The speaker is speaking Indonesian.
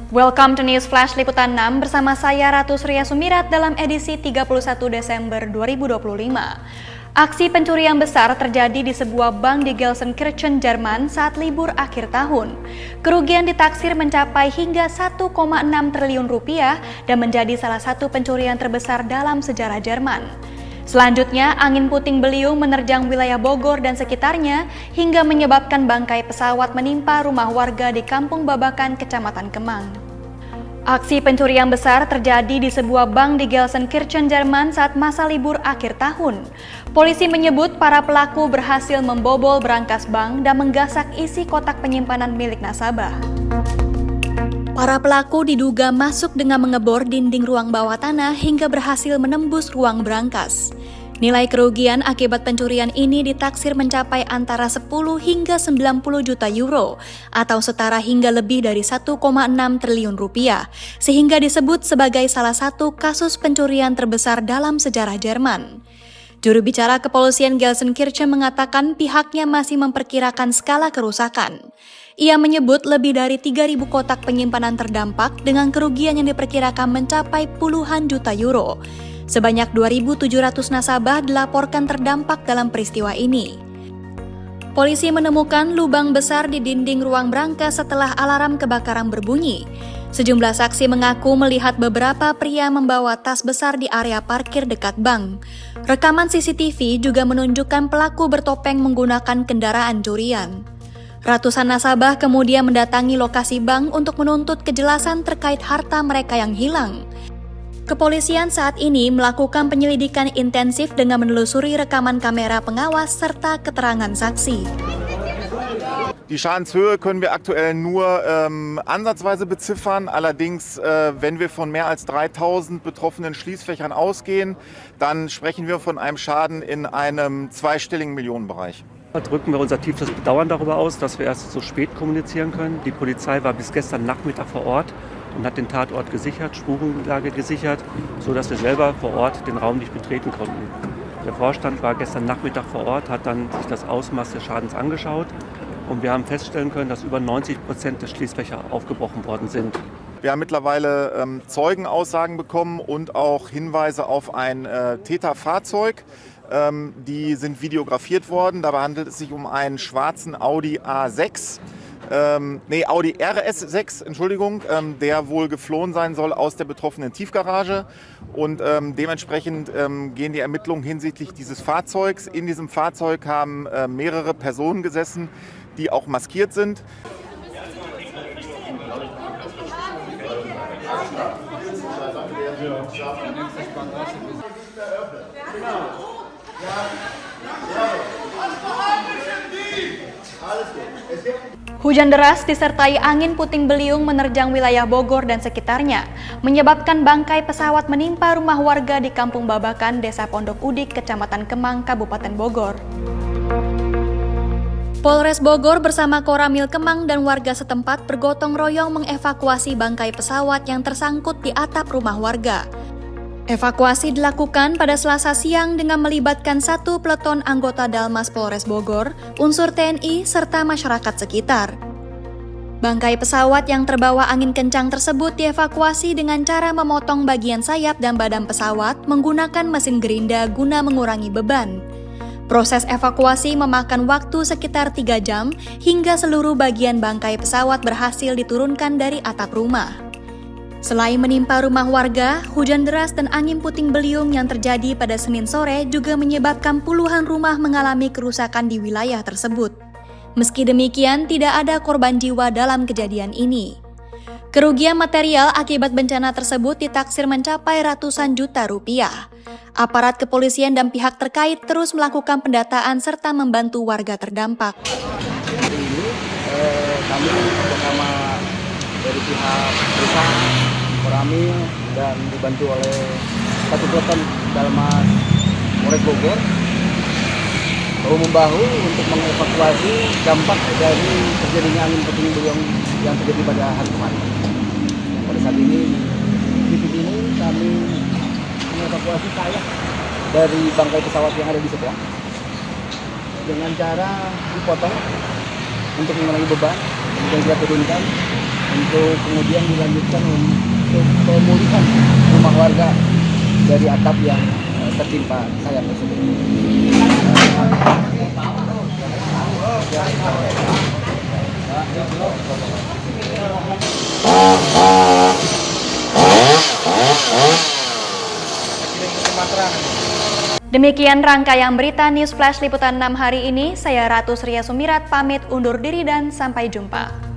Welcome to News Flash Liputan 6 bersama saya Ratu Surya Sumirat dalam edisi 31 Desember 2025. Aksi pencurian besar terjadi di sebuah bank di Gelsenkirchen, Jerman saat libur akhir tahun. Kerugian ditaksir mencapai hingga 1,6 triliun rupiah dan menjadi salah satu pencurian terbesar dalam sejarah Jerman. Selanjutnya, angin puting beliung menerjang wilayah Bogor dan sekitarnya hingga menyebabkan bangkai pesawat menimpa rumah warga di Kampung Babakan, Kecamatan Kemang. Aksi pencurian besar terjadi di sebuah bank di Gelsenkirchen, Jerman saat masa libur akhir tahun. Polisi menyebut para pelaku berhasil membobol berangkas bank dan menggasak isi kotak penyimpanan milik nasabah. Para pelaku diduga masuk dengan mengebor dinding ruang bawah tanah hingga berhasil menembus ruang berangkas. Nilai kerugian akibat pencurian ini ditaksir mencapai antara 10 hingga 90 juta euro atau setara hingga lebih dari 1,6 triliun rupiah, sehingga disebut sebagai salah satu kasus pencurian terbesar dalam sejarah Jerman. Juru bicara kepolisian Gelsenkirchen mengatakan pihaknya masih memperkirakan skala kerusakan. Ia menyebut lebih dari 3.000 kotak penyimpanan terdampak dengan kerugian yang diperkirakan mencapai puluhan juta euro. Sebanyak 2.700 nasabah dilaporkan terdampak dalam peristiwa ini. Polisi menemukan lubang besar di dinding ruang berangkas setelah alarm kebakaran berbunyi. Sejumlah saksi mengaku melihat beberapa pria membawa tas besar di area parkir dekat bank. Rekaman CCTV juga menunjukkan pelaku bertopeng menggunakan kendaraan curian. Ratusan nasabah kemudian mendatangi lokasi bank untuk menuntut kejelasan terkait harta mereka yang hilang. Kepolisian saat ini melakukan penyelidikan intensif dengan menelusuri rekaman kamera pengawas serta keterangan saksi. Die Schadenshöhe können wir aktuell nur ansatzweise beziffern. Allerdings, wenn wir von mehr als 3.000 betroffenen Schließfächern ausgehen, dann sprechen wir von einem Schaden in einem zweistelligen Millionenbereich. Da drücken wir unser tiefstes Bedauern darüber aus, dass wir erst so spät kommunizieren können. Die Polizei war bis gestern Nachmittag vor Ort und hat den Tatort gesichert, Spurenlage gesichert, sodass wir selber vor Ort den Raum nicht betreten konnten. Der Vorstand war gestern Nachmittag vor Ort, hat dann sich das Ausmaß des Schadens angeschaut und wir haben feststellen können, dass über 90% der Schließfächer aufgebrochen worden sind. Wir haben mittlerweile Zeugenaussagen bekommen und auch Hinweise auf ein Täterfahrzeug. Die sind videografiert worden. Dabei handelt es sich um einen schwarzen Audi A6. Audi RS6, Entschuldigung, der wohl geflohen sein soll aus der betroffenen Tiefgarage. Und dementsprechend gehen die Ermittlungen hinsichtlich dieses Fahrzeugs. In diesem Fahrzeug haben mehrere Personen gesessen, die auch maskiert sind. Hujan deras disertai angin puting beliung menerjang wilayah Bogor dan sekitarnya, menyebabkan bangkai pesawat menimpa rumah warga di Kampung Babakan, Desa Pondok Udik, Kecamatan Kemang, Kabupaten Bogor. Polres Bogor bersama Koramil Kemang dan warga setempat bergotong royong mengevakuasi bangkai pesawat yang tersangkut di atap rumah warga. Evakuasi dilakukan pada Selasa siang dengan melibatkan 1 peleton anggota Dalmas Polres Bogor, unsur TNI, serta masyarakat sekitar. Bangkai pesawat yang terbawa angin kencang tersebut dievakuasi dengan cara memotong bagian sayap dan badan pesawat menggunakan mesin gerinda guna mengurangi beban. Proses evakuasi memakan waktu sekitar 3 jam hingga seluruh bagian bangkai pesawat berhasil diturunkan dari atap rumah. Selain menimpa rumah warga, hujan deras dan angin puting beliung yang terjadi pada Senin sore juga menyebabkan puluhan rumah mengalami kerusakan di wilayah tersebut. Meski demikian, tidak ada korban jiwa dalam kejadian ini. Kerugian material akibat bencana tersebut ditaksir mencapai ratusan juta rupiah. Aparat kepolisian dan pihak terkait terus melakukan pendataan serta membantu warga terdampak. Hari ini kami bersama dari pihak desa, Koramil, dan dibantu oleh 1 peleton Dalmas Polres Bogor bahu-membahu untuk mengevakuasi dampak dari terjadinya angin puting beliung yang terjadi pada hari kemarin. Pada saat ini di titik ini kami mengevakuasi sayap dari bangkai pesawat yang ada di sebelah dengan cara dipotong untuk mengurangi beban, kemudian kita turunkan untuk kemudian dilanjutkan untuk pemulihan rumah warga dari atap yang tertimpa sayap tersebut. Demikian rangkaian berita News Flash Liputan 6 hari ini. Saya Ratu Surya Sumirat pamit undur diri dan sampai jumpa.